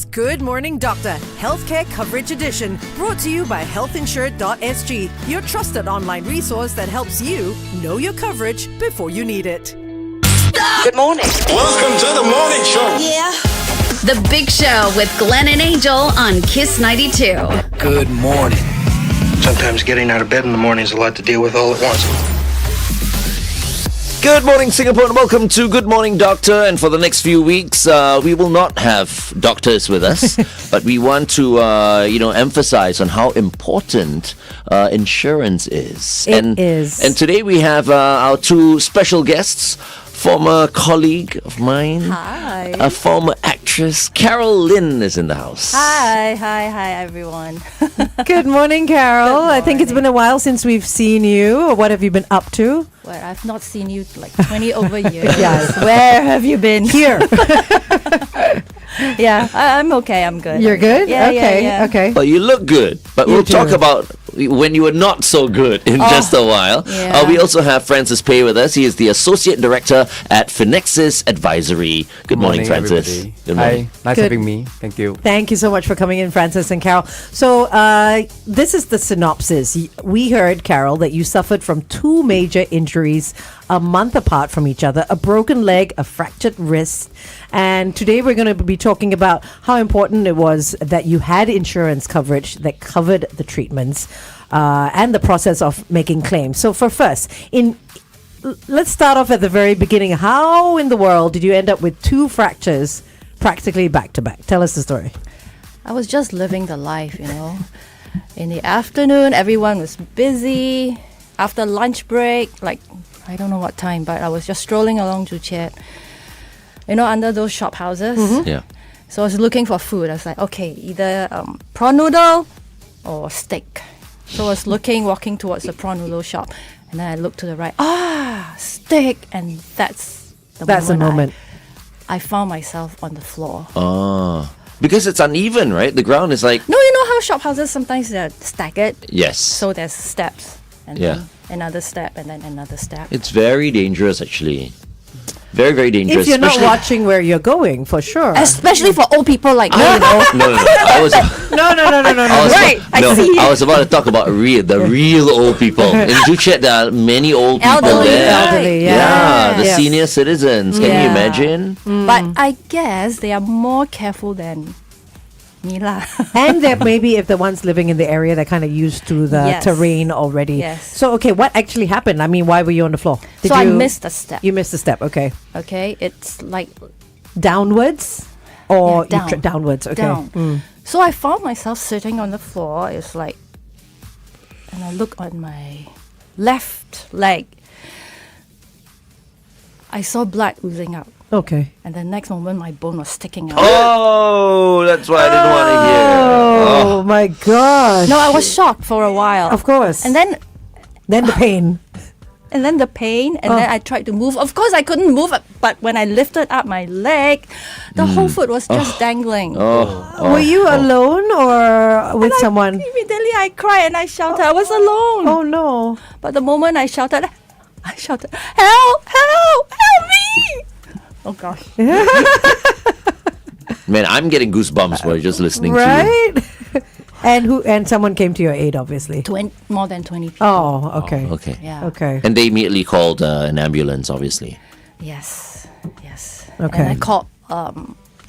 is Good Morning Doctor, Healthcare Coverage Edition, brought to you by healthinsured.sg, your trusted online resource that helps you know your coverage before you need it. Good morning. Welcome to the morning show. Yeah. The Big Show with Glenn and Angel on Kiss 92. Good morning. Sometimes getting out of bed in the morning is a lot to deal with all at once. Good morning, Singapore, and welcome to Good Morning Doctor. And for the next few weeks, we will not have doctors with us, but we want to, emphasize on how important insurance is. It is. And today we have our two special guests. Former colleague of mine. Hi. A former actress. Carole Lin is in the house. Hi, everyone. Good morning, Carole. I think it's been a while since we've seen you. What have you been up to? Well, I've not seen you like 20 over years. Yes. Where have you been? Here. Yeah, I'm okay. I'm good. You're good? Yeah, okay. yeah. Okay. Well, you look good, but You we'll do. talk about when you were not so good in just a while. Yeah. We also have Francis Peh with us. He is the Associate Director at Finexis Advisory. Good morning, Francis. Everybody. Good morning. Hi, nice Good. having me. Thank you. Thank you so much for coming in, Francis and Carole. So, this is the synopsis. We heard, Carole, that you suffered from two major injuries a month apart from each other, a broken leg, a fractured wrist. And today we're going to be talking about how important it was that you had insurance coverage that covered the treatments and the process of making claims. So let's start off at the very beginning. How in the world did you end up with two fractures practically back to back? Tell us the story. I was just living the life, In the afternoon, everyone was busy. After lunch break, I don't know what time, but I was just strolling along Joo Chiat, under those shop houses. Mm-hmm. Yeah. So I was looking for food. I was like, okay, either prawn noodle or steak. So I was walking towards the prawn noodle shop. And then I looked to the right. Steak. And that's the moment. I found myself on the floor. Because it's uneven, right? The ground is like... No, you know how shop houses sometimes they're staggered? Yes. So there's steps. And then another step and then another step. It's very dangerous, actually. Very, very dangerous. If you're not especially- watching where you're going, for sure. Especially for old people like me, No. I was... No. Right, I see. I was about to talk about the real old people. In Joo Chiat, there are many old people Elderly, there. Elderly, Yeah, the Yes. senior citizens. Can you Yeah. imagine? But I guess they are more careful than me lah. And there maybe if the ones living in the area, they're kind of used to the Yes. terrain already. Yes. So, okay, what actually happened? I mean, why were you on the floor? So I missed a step. You missed a step, okay. Okay, it's like Downwards? Or Yeah, down. downwards, okay. down. So I found myself sitting on the floor. It's like, and I look on my left leg. I saw blood oozing out. Okay. And the next moment, my bone was sticking out. Oh, that's why I didn't want to hear. Oh, my gosh. No, I was shocked for a while. Of course. And then the pain. the pain, and then I tried to move. Of course, I couldn't move, but when I lifted up my leg, the whole foot was just dangling. Were you alone or with someone? Immediately, I cried and I shouted. I was alone. Oh, no. But the moment I shouted, help, help me! Oh gosh. Man, I'm getting goosebumps while just listening to you. Right? And someone came to your aid, obviously. More than 20 people. Oh, okay. Okay. Yeah. Okay. And they immediately called an ambulance, obviously. Yes. Okay. And I called.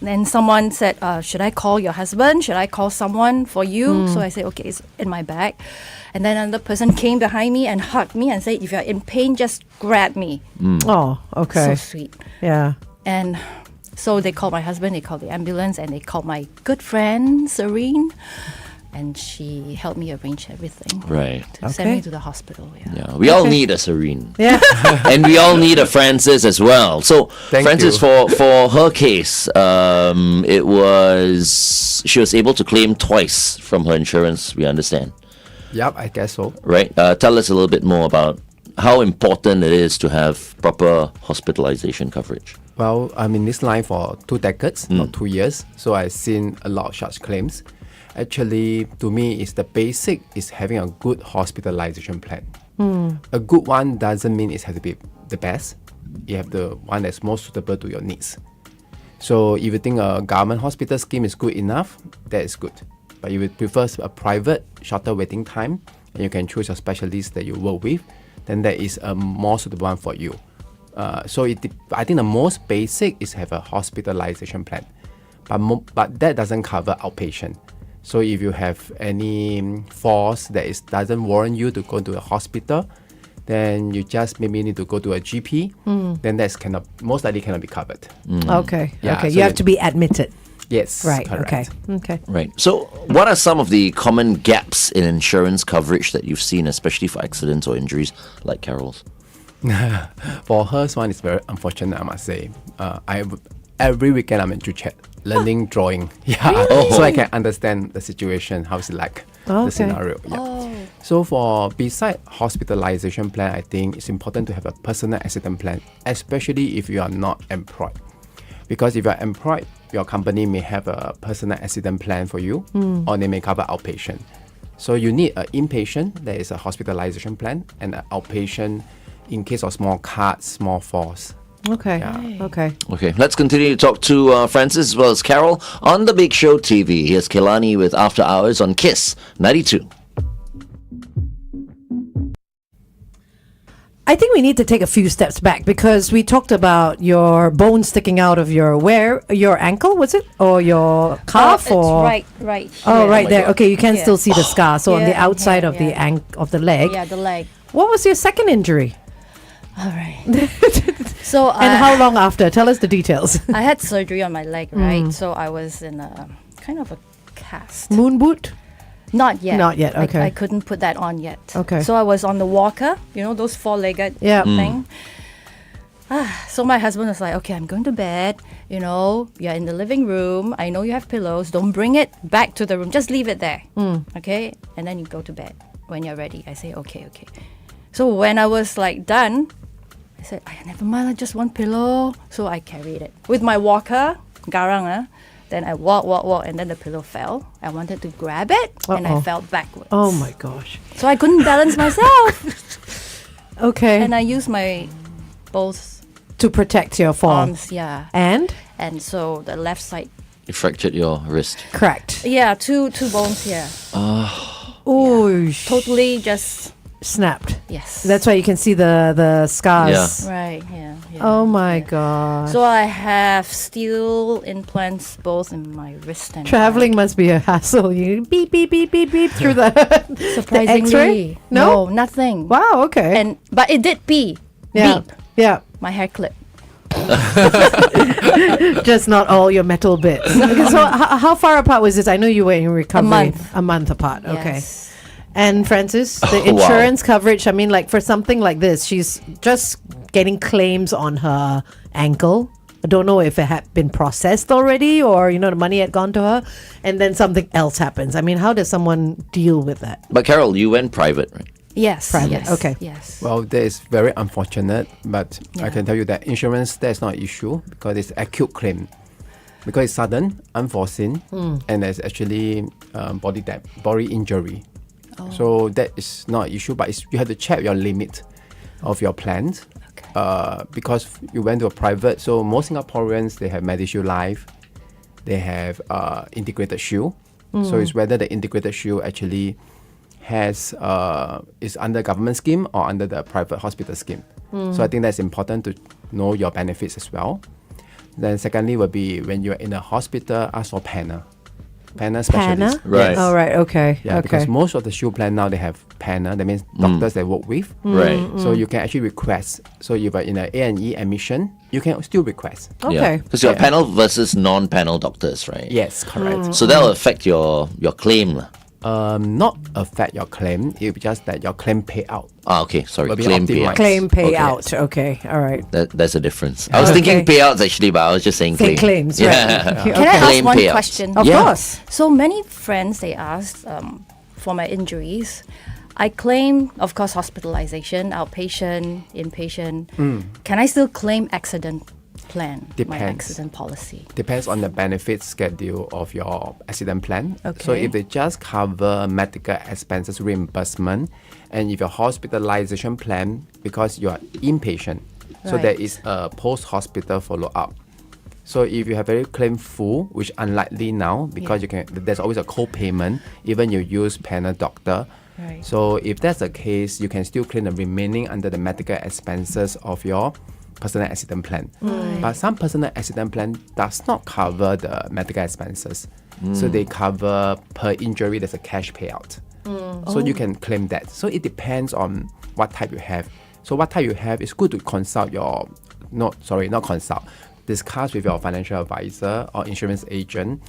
Then someone said, should I call your husband? Should I call someone for you? So I said, okay, it's in my bag. And then another person came behind me and hugged me and said, if you're in pain, just grab me. Oh, okay. So sweet. Yeah. And so they called my husband, they called the ambulance, and they called my good friend, Serene. And she helped me arrange everything. Right. To send me to the hospital. Yeah. Yeah. We all need a Serene. Yeah. And we all need a Francis as well. So, Thank Francis, you. for her case, she was able to claim twice from her insurance, we understand. Yep, I guess so. Right? Tell us a little bit more about how important it is to have proper hospitalization coverage. Well, I'm in this line for 2 decades, not 2 years. So I've seen a lot of such claims. Actually, to me, it's the basic is having a good hospitalization plan. A good one doesn't mean it has to be the best. You have the one that's most suitable to your needs. So if you think a government hospital scheme is good enough, that is good. But if you prefer a private, shorter waiting time, and you can choose a specialist that you work with, then that is a more suitable one for you. I think the most basic is have a hospitalization plan, but that doesn't cover outpatient. So if you have any force that doesn't warrant you to go to a hospital, then you just maybe need to go to a GP. Then that's most likely cannot be covered. Okay. Yeah, okay. so You have to be admitted. Yes. Right. Correct. Okay. Right. So, what are some of the common gaps in insurance coverage that you've seen, especially for accidents or injuries like Carole's? For hers one is very unfortunate, I must say. Every weekend I'm in Joo Chiat learning drawing. Yeah. So I can understand the situation, how it's like, the scenario. Yeah. So beside hospitalization plan, I think it's important to have a personal accident plan, especially if you are not employed. Because if you are employed, your company may have a personal accident plan for you, or they may cover outpatient. So you need an inpatient, there is a hospitalization plan, and an outpatient in case of small cuts, small falls. Okay. Yeah. Okay, let's continue to talk to Francis as well as Carole on The Big Show TV. Here's Kehlani with After Hours on KISS 92. I think we need to take a few steps back because we talked about your bone sticking out of your ankle, was it? Or your calf? It's or right Oh, here. right there. Okay, you can Yeah. still see the scar. So on Yeah, the outside yeah, of the yeah. of the leg. Yeah, the leg. What was your second injury? All right. So And how long after? Tell us the details. I had surgery on my leg, right? So I was in a kind of a cast. Moon boot? Not yet. Not yet, okay. I couldn't put that on yet. Okay. So I was on the walker, those four-legged Yeah. thing. So my husband was like, okay, I'm going to bed. You're in the living room. I know you have pillows. Don't bring it back to the room. Just leave it there. Okay? And then you go to bed when you're ready. I say, okay. So when I was done, I said, never mind, just one pillow. So I carried it with my walker, garang. Then I walk, and then the pillow fell. I wanted to grab it, and I fell backwards. Oh my gosh. So I couldn't balance myself. Okay. And I used my both to protect your fall. arms, yeah. And? And so the left side, You fractured your wrist. Cracked. yeah, two bones here. Oh, Totally just, snapped. yes. That's why you can see the scars. right, yeah. Oh my god. So I have steel implants both in my wrist and Traveling must be a hassle. You beep beep beep beep beep through the surprisingly. the X-ray? No? nothing. Wow. Okay. But it did beep. yeah. Beep. Yeah. My hair clip. Just not all your metal bits. Okay, so how far apart was this? I know you were in recovery. month. A month apart. Okay. Yes. And Francis, the Wow. insurance coverage, I mean, for something like this, she's just getting claims on her ankle. I don't know if it had been processed already or, the money had gone to her. And then something else happens. I mean, how does someone deal with that? But Carole, you went private, right? Yes. Private, Yes. okay. Yes. Well, that is very unfortunate, but I Yeah. can tell you that insurance, that's not an issue because it's acute claim. Because it's sudden, unforeseen, and there's actually body injury. So that is not an issue, but you have to check your limit of your plans. Because you went to a private, so most Singaporeans, they have MediShield Life, they have Integrated Shield. So it's whether the Integrated Shield actually is under government scheme or under the private hospital scheme. So I think that's important to know your benefits as well. Then secondly will be when you're in a hospital, ask for panel specialist. Right. Yes. Oh, right. Okay. Yeah, okay. because most of the shield plan now they have panel. That means doctors they work with. Right. So you can actually request. So if you're in an A&E admission, you can still request. Okay. Because you have panel versus non-panel doctors, right? Yes, correct. So that will affect your claim. Not affect your claim. It will be just that your claim payout. Okay, sorry. Will be Claim optimized. payout. Claim Okay. payout. Okay. All right. That's a difference. I was thinking payouts actually, but I was just saying Say claim. claims. Right. Yeah. Okay. Can I ask Claim one payouts. question? Of Yeah. course. So many friends, they asked for my injuries. I claim, of course, hospitalization, outpatient, inpatient. Can I still claim accident plan? My Depends. accident policy. Depends on the benefits schedule of your accident plan. So Okay. if they just cover medical expenses reimbursement, and if your hospitalization plan, because you are inpatient, so Right. there is a post-hospital follow-up. So if you have already claimed full, which unlikely now because there's always a co-payment, even you use panel doctor. Right. So if that's the case, you can still claim the remaining under the medical expenses of your personal accident plan. But some personal accident plan does not cover the medical expenses. So they cover per injury, there's a cash payout. So you can claim that. So it depends on what type you have. So what type you have, it's good to consult discuss with your financial advisor or insurance agent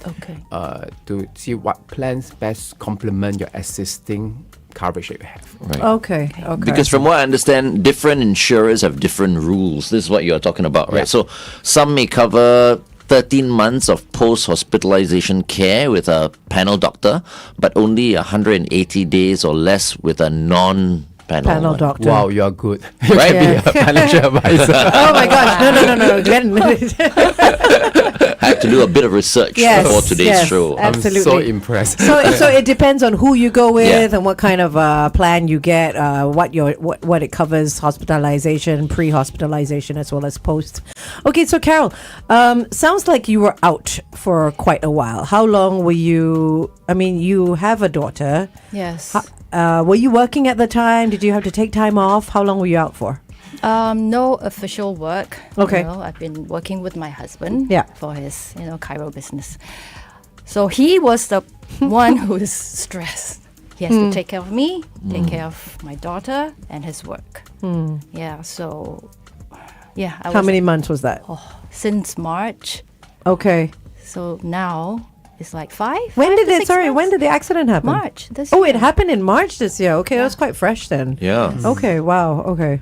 to see what plans best complement your existing coverage that you have. Right. Okay. Because from what I understand, different insurers have different rules. This is what you're talking about, right? So some may cover 13 months of post-hospitalization care with a panel doctor, but only 180 days or less with a non-panel one. doctor. Wow, you're good. You Right? can be a financial advisor. Oh my gosh! No, Glenn. I had to do a bit of research before today's show. Absolutely. I'm so impressed. So it depends on who you go with Yeah. and what kind of plan you get, what it covers, hospitalization, pre-hospitalization, as well as post. Okay, so Carole, sounds like you were out for quite a while. How long were you? I mean, you have a daughter. Yes. Were you working at the time? Did you have to take time off? How long were you out for? No official work. Okay. I've been working with my husband Yeah. for his, chiro business. So he was the one who is stressed. He has to take care of me, take care of my daughter, and his work. Yeah. So, How many months was that? Since March. Okay. So now it's like 5. When 5 did to 6 months. when did the accident happen? March this Oh, year. it happened in March this year. Okay, that's quite fresh then. Yeah. Okay, wow. Okay.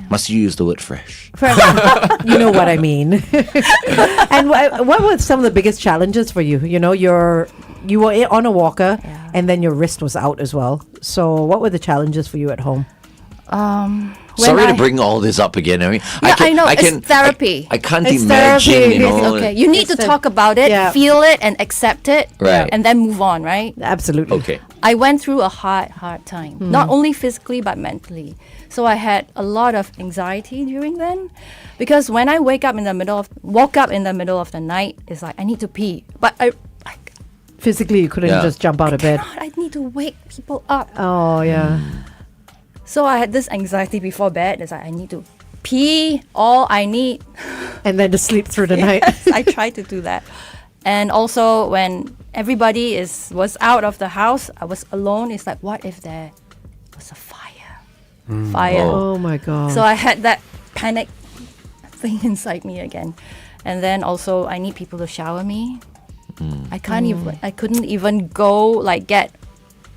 Must you use the word fresh? You know what I mean. And what were some of the biggest challenges for you? You know, you were on a walker and then your wrist was out as well. So what were the challenges for you at home? Sorry to bring all this up again. I mean, I know, it's therapy. I can't It's imagine, therapy. you know. Okay, you need to It's talk about it, yeah. feel it, and accept it, Right. and then move on, right? Absolutely. Okay. I went through a hard time, not only physically but mentally. So I had a lot of anxiety during then, because when I woke up in the middle of the night, it's like I need to pee, but I Physically, you couldn't Yeah. just jump out of bed. cannot. I need to wake people up. Oh, yeah. So I had this anxiety before bed. It's like I need to pee. All I need. And then to sleep through the night. I tried to do that. And also when everybody was out of the house, I was alone. It's like, what if there was a fire? Fire. Oh, my God. So I had that panic thing inside me again. And then also I need people to shower me. I couldn't even go get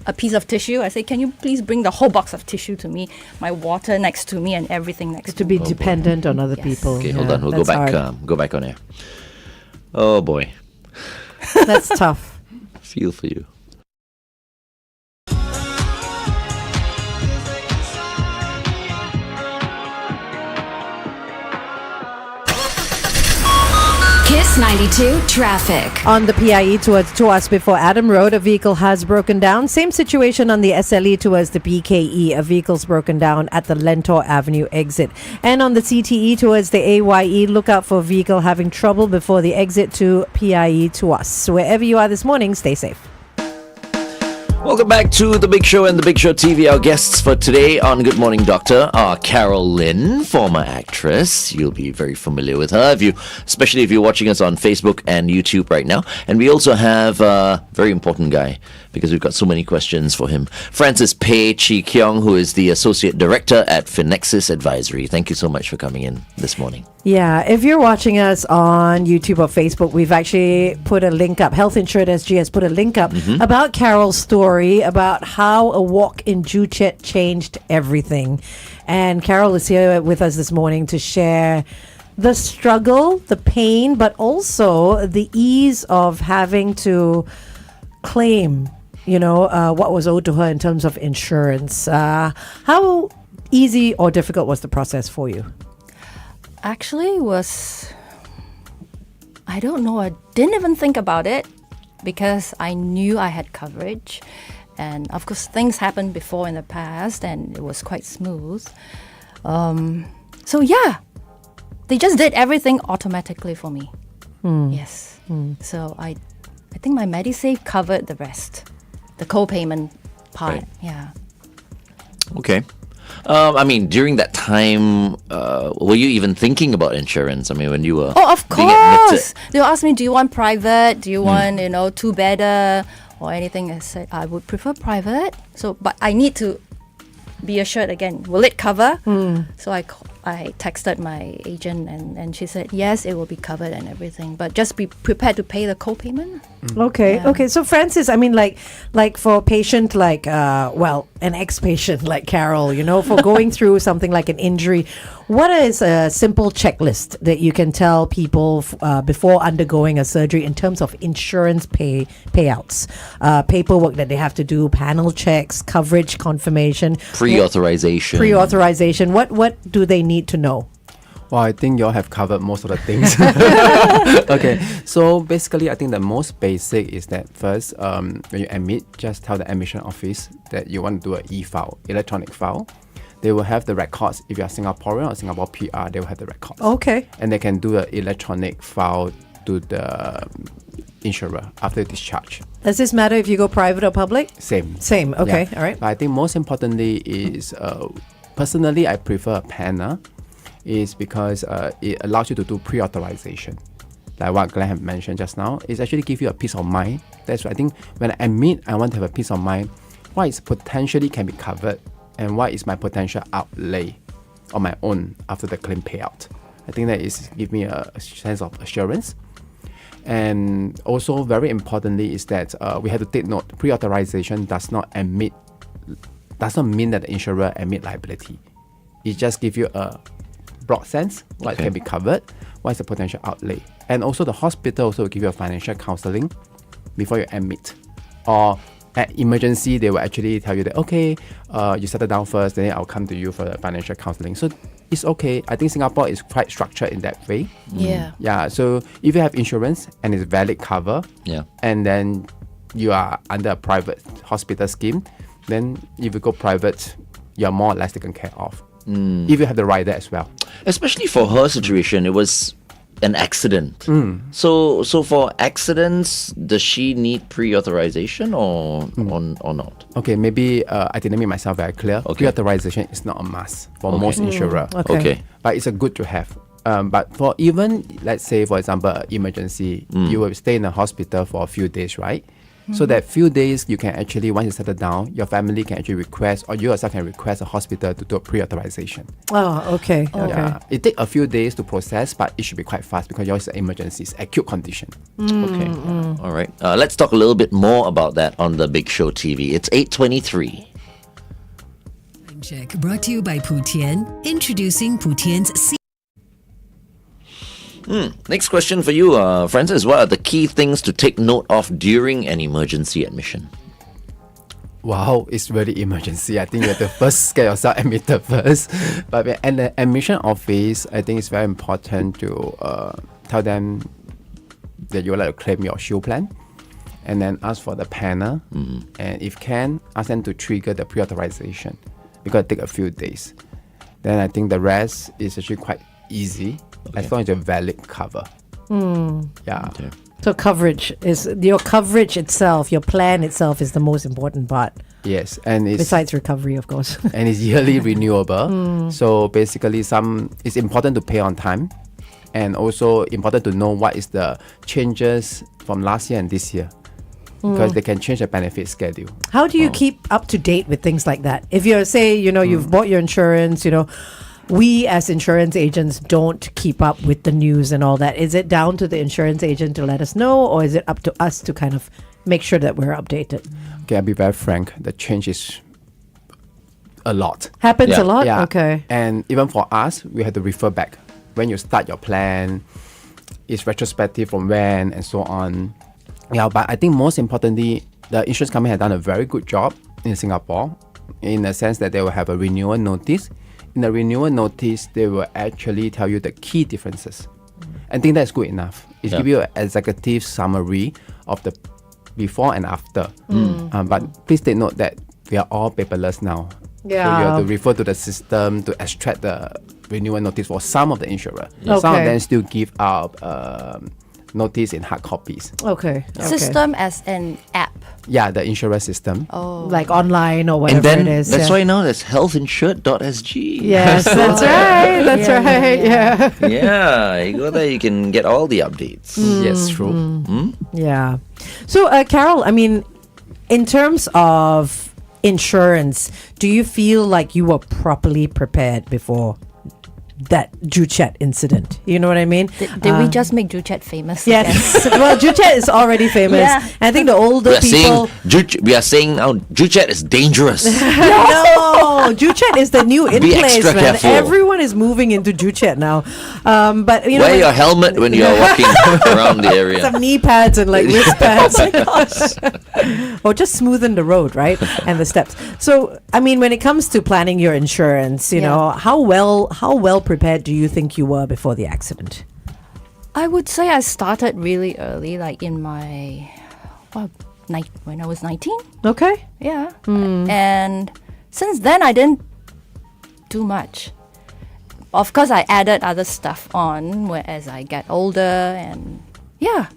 a piece of tissue. I say, can you please bring the whole box of tissue to me, my water next to me and everything next to to me. be dependent on other Yes. people. Okay, Yeah, hold on. We'll go that's back. hard. Go back on air. Oh boy, That's tough. feel for you. Kiss 92 traffic. On the PIE towards before Adam Road, a vehicle has broken down. Same situation on the SLE towards the PKE. A vehicle's broken down at the Lentor Avenue exit. And on the CTE towards the AYE, look out for a vehicle having trouble before the exit to PIE to us. Wherever you are this morning, stay safe. Welcome back to The Big Show and The Big Show TV. Our guests for today on Good Morning Doctor are Carole Lin, former actress. You'll be very familiar with her, especially if you're watching us on Facebook and YouTube right now. And we also have a very important guy, because we've got so many questions for him. Francis Peh Chi Keong, who is the Associate Director at Finexis Advisory. Thank you so much for coming in this morning. Yeah, if you're watching us on YouTube or Facebook, we've actually put a link up. Health Insured SG has put a link up about Carole's story, about how a walk in Joo Chiat changed everything. And Carole is here with us this morning to share the struggle, the pain, but also the ease of having to claim, what was owed to her in terms of insurance. How easy or difficult was the process for you? Actually I don't know, I didn't even think about it because I knew I had coverage, and of course things happened before in the past and it was quite smooth. So yeah, they just did everything automatically for me. Yes. So I think my MediSave covered the rest, the co-payment part. Right. Yeah. Okay. I mean, during that time, were you even thinking about insurance? I mean, when you were Oh, of being admitted? course. They'll ask me, do you want private? Do you want, two-bedder or anything? I said, I would prefer private. So, but I need to be assured again, will it cover? So I texted my agent and she said, yes, it will be covered and everything. But just be prepared to pay the co-payment. Okay, Yeah. okay. So Francis, I mean, like for a patient like, an ex-patient like Carole, for going through something like an injury, what is a simple checklist that you can tell people before undergoing a surgery in terms of insurance payouts, paperwork that they have to do, panel checks, coverage confirmation, Pre-authorization. What do they need to know? Well, I think you all have covered most of the things. Okay, so basically, I think the most basic is that first, when you admit, just tell the admission office that you want to do an e-file, electronic file. They will have the records. If you are Singaporean or Singapore PR, they will have the records. Okay. And they can do an electronic file to the insurer after discharge. Does this matter if you go private or public? Same. Same. Okay. Yeah. All right. But I think most importantly is, personally, I prefer a panel, is because it allows you to do pre-authorization. Like what Glenn had mentioned just now, it's actually give you a peace of mind. That's why I think when I admit, I want to have a peace of mind. What is potentially can be covered and what is my potential outlay on my own after the claim payout. I think that is give me a sense of assurance. And also very importantly is that we have to take note, pre-authorization does not mean that the insurer admit liability. It just gives you a broad sense what can be covered, what is the potential outlay. And also the hospital also will give you a financial counseling before you admit. Or at emergency, they will actually tell you that, okay, you settle down first, then I'll come to you for the financial counseling. So it's okay. I think Singapore is quite structured in that way. Yeah. Yeah, so if you have insurance and it's valid cover, and then you are under a private hospital scheme, then if you go private, you're more or less taken care of. If you have the rider as well. Especially for her situation, it was an accident. So for accidents, does she need pre-authorization or not? Okay, maybe I didn't make myself very clear. Okay. Pre-authorization is not a must for most insurer. Okay. But it's a good to have. But for even, let's say, for example, emergency, you will stay in a hospital for a few days, right? So that few days, you can actually, once you settle down, your family can actually request, or you yourself can request a hospital to do a pre-authorization. Oh, okay. Okay. Yeah, it takes a few days to process, but it should be quite fast because yours is an emergency, it's acute condition. Okay. All right. Let's talk a little bit more about that on the Big Show TV. It's 8:23. Check brought to you by Putian. Introducing Putian's Next question for you, Francis. What are the key things to take note of during an emergency admission? Wow, it's really emergency. I think you have to first get yourself admitted first. But in the admission office, I think it's very important to tell them that you would like to claim your shield plan, and then ask for the panel. And if can, ask them to trigger the pre-authorization because it take a few days. Then I think the rest is actually quite easy as long as you're valid cover. Yeah. Okay. So coverage is your coverage itself, your plan itself is the most important part. Yes, and it's Besides recovery, of course. and it's yearly renewable. So basically, it's important to pay on time, and also important to know what is the changes from last year and this year, because they can change the benefit schedule. How do you keep up to date with things like that? If you're you've bought your insurance, we as insurance agents don't keep up with the news and all that. Is it down to the insurance agent to let us know, or is it up to us to kind of make sure that we're updated? Okay, I'll be very frank. The change is a lot. Happens Yeah. a lot? Yeah. Okay. And even for us, we have to refer back. When you start your plan, it's retrospective from when and so on. Yeah, but I think most importantly, the insurance company has done a very good job in Singapore in the sense that they will have a renewal notice. In the renewal notice, they will actually tell you the key differences. I think that's good enough. It gives you an executive summary of the before and after. But please take note that we are all paperless now. So you have to refer to the system to extract the renewal notice for some of the insurer. Okay. Some of them still give out notice in hard copies. Okay. System as an app. Yeah, the insurer system. Oh. Like online or whatever And then it is. that's yeah. why now there's healthinsured.sg. Yes, that's right. That's right. Yeah. Yeah, you go there, you can get all the updates. Yes, true. Yeah. So, Carole, I mean, in terms of insurance, do you feel like you were properly prepared before that Joo Chiat incident? You know what I mean? Did we just make Joo Chiat famous? Yes. Well, Joo Chiat is already famous. Yeah. I think the older people. We are saying now Joo Chiat is dangerous. No, Joo Chiat is the new in Be place, extra man. careful. Everyone is moving into Joo Chiat now. But you know, Wear your helmet when you are walking around the area. some knee pads and like wrist pads, or just smoothen the road, right, and the steps. So, I mean, when it comes to planning your insurance, you know, how well prepared do you think you were before the accident? I would say I started really early, like in my when I was 19. Okay. Yeah. And since then, I didn't do much. Of course, I added other stuff on as I get older, and yeah.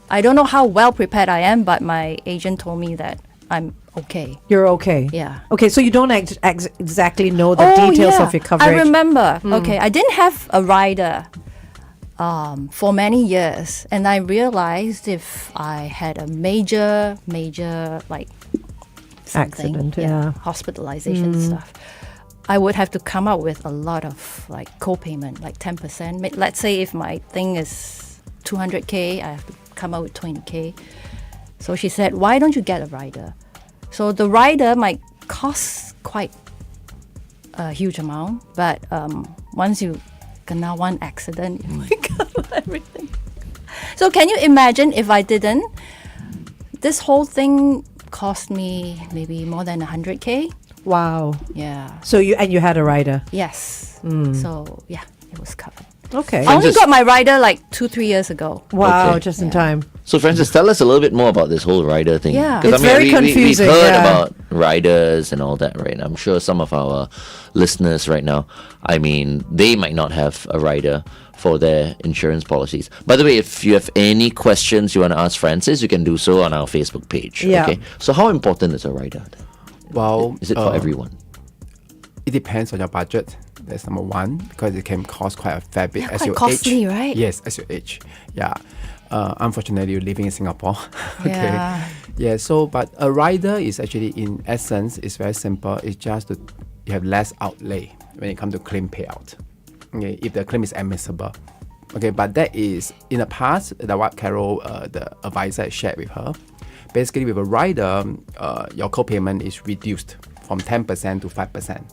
I don't know how well prepared I am, but my agent told me that I'm okay. You're okay. Yeah. Okay, so you don't exactly know the details of your coverage. I remember. Okay, I didn't have a rider for many years, and I realized if I had a major like something, Accident, yeah. hospitalization stuff, I would have to come up with a lot of like co-payment, like 10%. Let's say if my thing is 200K, I have to come up with 20K. So she said, why don't you get a rider? So the rider might cost quite a huge amount, but once you kena one accident, you might cover everything. So can you imagine if I didn't? This whole thing cost me maybe more than 100K. Wow. Yeah. So you had a rider. Yes. So yeah, it was covered. Okay. I only got my rider like 2-3 years ago. Wow, Okay. just in time. So, Francis, tell us a little bit more about this whole rider thing. Yeah. 'Cause, It's very confusing, We've heard yeah. about riders and all that, right? I'm sure some of our listeners right now, I mean, they might not have a rider for their insurance policies. By the way, if you have any questions you want to ask Francis, you can do so on our Facebook page. Yeah. Okay. So, how important is a rider? Well, Is it for everyone? It depends on your budget. That's number one, because it can cost quite a fair bit Yeah, as quite you costly, age. right? Yes, as you age. Yeah. Unfortunately, you're living in Singapore. Okay. Yeah. Yeah. So, but a rider is actually, in essence, it's very simple. It's just you have less outlay when it comes to claim payout. Okay, if the claim is admissible. Okay, but that is in the past. What Carole, the advisor, shared with her. Basically, with a rider, your co-payment is reduced from 10% to 5%.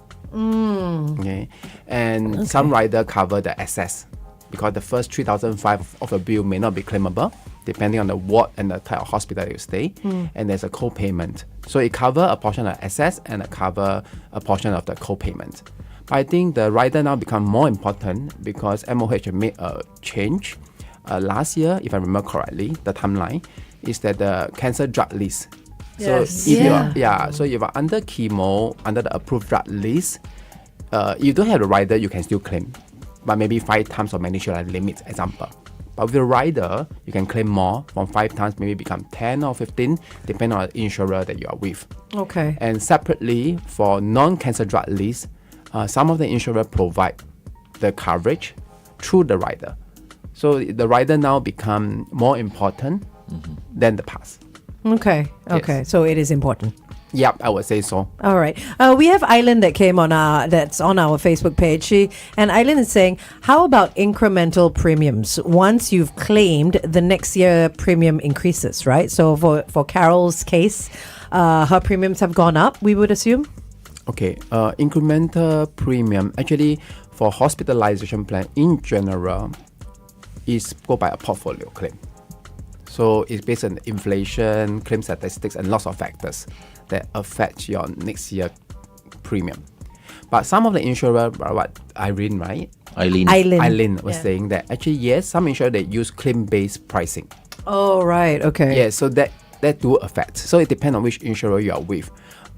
Okay, and some rider cover the excess because the first 3,500 of the bill may not be claimable depending on the ward and the type of hospital you stay, and there's a co-payment. So it cover a portion of excess and it cover a portion of the co-payment. But I think the rider now become more important because MOH made a change last year, if I remember correctly, the timeline is that the cancer drug list. Yes. So if so if you're under chemo, under the approved drug list, you don't have a rider, you can still claim, but maybe 5 times of medicare limit, example. But with a rider, you can claim more, from 5 times maybe become 10 or 15, depending on the insurer that you are with. Okay. And separately, for non-cancer drug list, some of the insurer provide the coverage through the rider. So the rider now become more important than the past. Okay. Okay. Yes. So it is important. Yep, I would say so. All right. We have Eileen that came on that's on our Facebook page. Eileen is saying, how about incremental premiums? Once you've claimed, the next year premium increases, right? So for Carole's case, her premiums have gone up, we would assume? Okay, incremental premium, actually for hospitalization plan in general, is go by a portfolio claim. So it's based on inflation, claim statistics, and lots of factors that affect your next year premium. But some of the insurer, what Eileen was saying that actually yes, some insurer they use claim-based pricing. Oh right, okay. Yeah, so that do affect. So it depends on which insurer you are with.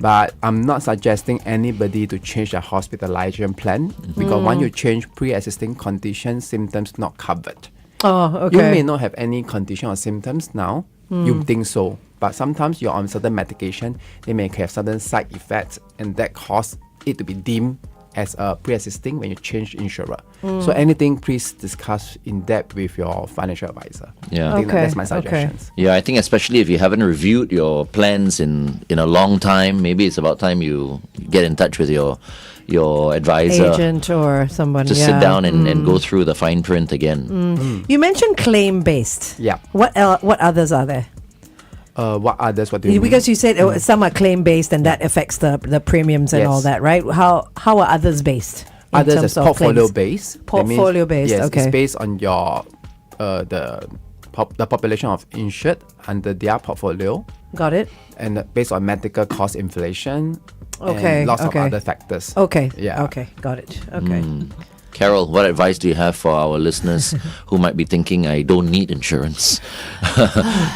But I'm not suggesting anybody to change their hospitalization plan because once you change pre-existing conditions, symptoms not covered. Oh, okay. You may not have any condition or symptoms now. You think so. But sometimes you're on certain medication, they may have certain side effects and that cause it to be deemed as a pre-existing when you change insurer. So anything, please discuss in depth with your financial advisor. Yeah. I think Okay, that's my okay. suggestions. Yeah, I think especially if you haven't reviewed your plans in a long time, maybe it's about time you get in touch with your advisor. Agent or someone. To sit down and go through the fine print again. You mentioned claim-based. Yeah. What others are there? What others? What do you mean? Because you said some are claim-based and that affects the premiums and Yes. all that, right? How are others based? in Others terms is of portfolio claims? based. That means- Portfolio based, yes, okay. It's based on your the population of insured under their portfolio, Got it? and based on medical cost inflation. Okay, And lots okay. of other factors. Okay. Yeah. Okay. Got it. Okay. Carol, what advice do you have for our listeners who might be thinking, I don't need insurance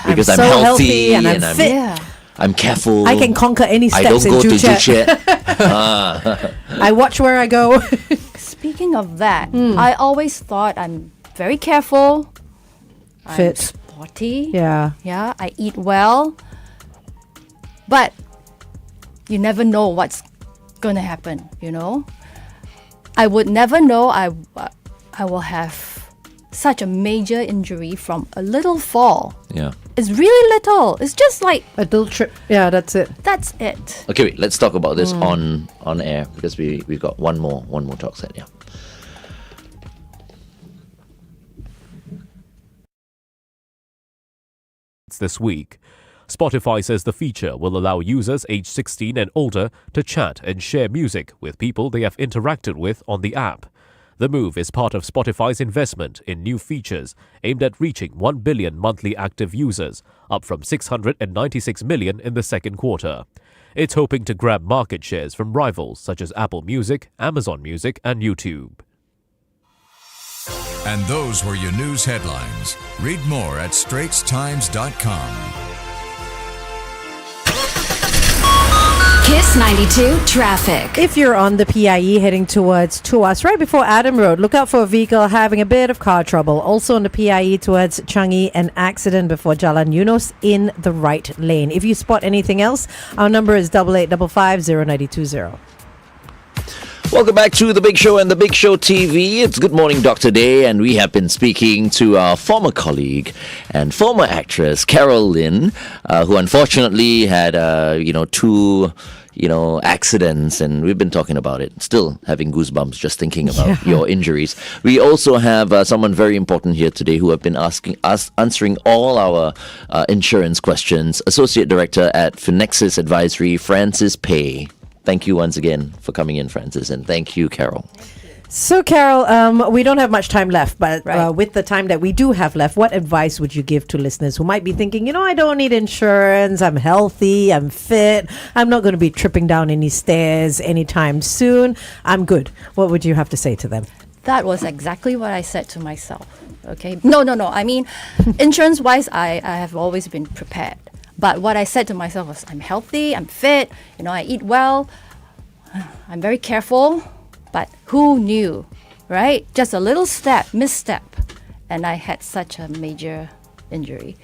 because I'm, so healthy and I'm fit. Yeah. I'm careful. I can conquer any I steps don't go in to Joo Joo Chiat. Chiat. I watch where I go. Speaking of that, I always thought I'm very careful. I'm Fit. sporty. Yeah. Yeah, I eat well. But you never know what's going to happen, you know? I would never know I will have such a major injury from a little fall. Yeah. It's really little. It's just like, A little trip. Yeah, that's it. that's it. Okay, wait, let's talk about this on air because we've got one more talk set, yeah. This week. Spotify says the feature will allow users aged 16 and older to chat and share music with people they have interacted with on the app. The move is part of Spotify's investment in new features aimed at reaching 1 billion monthly active users, up from 696 million in the second quarter. It's hoping to grab market shares from rivals such as Apple Music, Amazon Music, and YouTube. And those were your news headlines. Read more at straitstimes.com. Kiss 92 traffic. If you're on the PIE heading towards Tuas, right before Adam Road, look out for a vehicle having a bit of car trouble. Also on the PIE towards Changi, an accident before Jalan Yunos in the right lane. If you spot anything else, our number is 8855-0920. Welcome back to The Big Show and The Big Show TV. It's Good Morning Dr. Day, and we have been speaking to our former colleague and former actress, Carole Lin, who unfortunately had, two, accidents, and we've been talking about it. Still having goosebumps just thinking about your injuries. We also have someone very important here today who have been answering all our insurance questions. Associate Director at Finexis Advisory, Francis Peh. Thank you once again for coming in, Francis, and thank you, Carol. So, Carol, we don't have much time left, but Right. with the time that we do have left, what advice would you give to listeners who might be thinking, I don't need insurance, I'm healthy, I'm fit, I'm not going to be tripping down any stairs anytime soon, I'm good. What would you have to say to them? That was exactly what I said to myself. Okay. No. I mean, insurance-wise, I have always been prepared. But what I said to myself was, I'm healthy, I'm fit, I eat well, I'm very careful. But who knew, right? Just a little misstep, and I had such a major injury.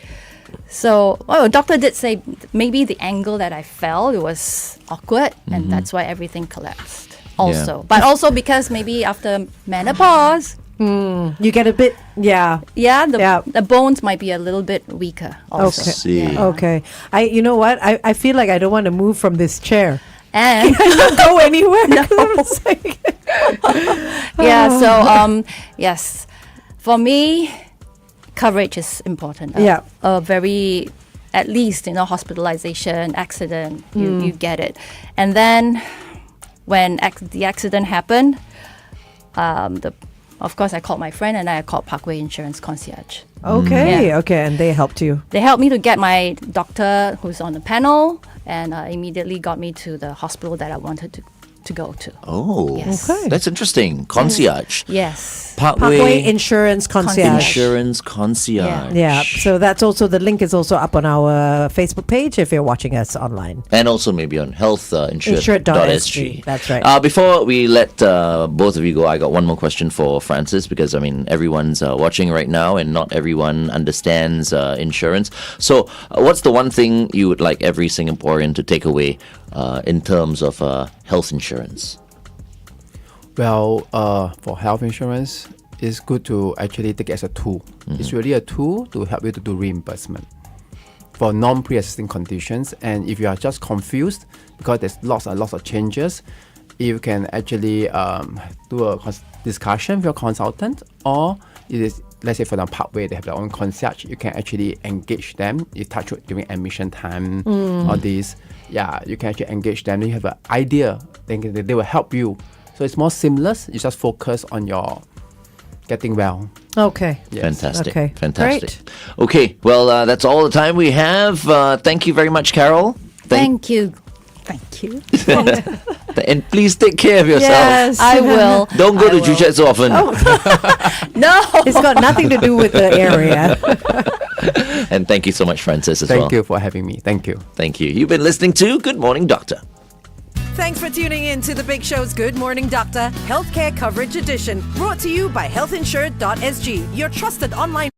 So, the doctor did say maybe the angle that I fell, it was awkward, and that's why everything collapsed. Also, but also because maybe after menopause, You get a bit, the bones might be a little bit weaker. Also. Okay. See. Yeah. Okay. You know what? I feel like I don't want to move from this chair. And I don't go anywhere. 'cause I'm just like- yes, for me, coverage is important. Yeah. At least, hospitalization, accident, you get it. And then when the accident happened, of course, I called my friend and I called Parkway Insurance Concierge. Okay. Yeah. Okay. And they helped you. They helped me to get my doctor who's on the panel and immediately got me to the hospital that I wanted to go to. Oh, Yes. Okay. that's interesting. Concierge. Yes. Parkway Insurance Concierge. Insurance concierge. Yeah, so that's also, the link is also up on our Facebook page if you're watching us online. And also maybe on healthinsured.sg. Insured.sg, that's right. Before we let both of you go, I got one more question for Francis, because I mean everyone's watching right now and not everyone understands insurance. So what's the one thing you would like every Singaporean to take away in terms of health insurance? Well, for health insurance, it's good to actually take it as a tool. It's really a tool to help you to do reimbursement for non-pre-existing conditions. And if you are just confused because there's lots and lots of changes, you can actually do a discussion with your consultant, or it is, let's say for the Parkway, they have their own concierge. You can actually engage them. You touch it during admission time or this. Yeah, you can actually engage them. Then you have an idea. Then they will help you. So it's more seamless. You just focus on your getting well. Okay. Yes. Fantastic. Okay. Fantastic. Okay, well, that's all the time we have. Thank you very much, Carole. Thank you. Thank you. And please take care of yourself. Yes. I will. Don't go to Joo Chiat so often. No. It's got nothing to do with the area. And thank you so much, Francis, as well. Thank you for having me. Thank you. Thank you. You've been listening to Good Morning Doctor. Thanks for tuning in to The Big Show's Good Morning Doctor Healthcare Coverage Edition, brought to you by healthinsured.sg, your trusted online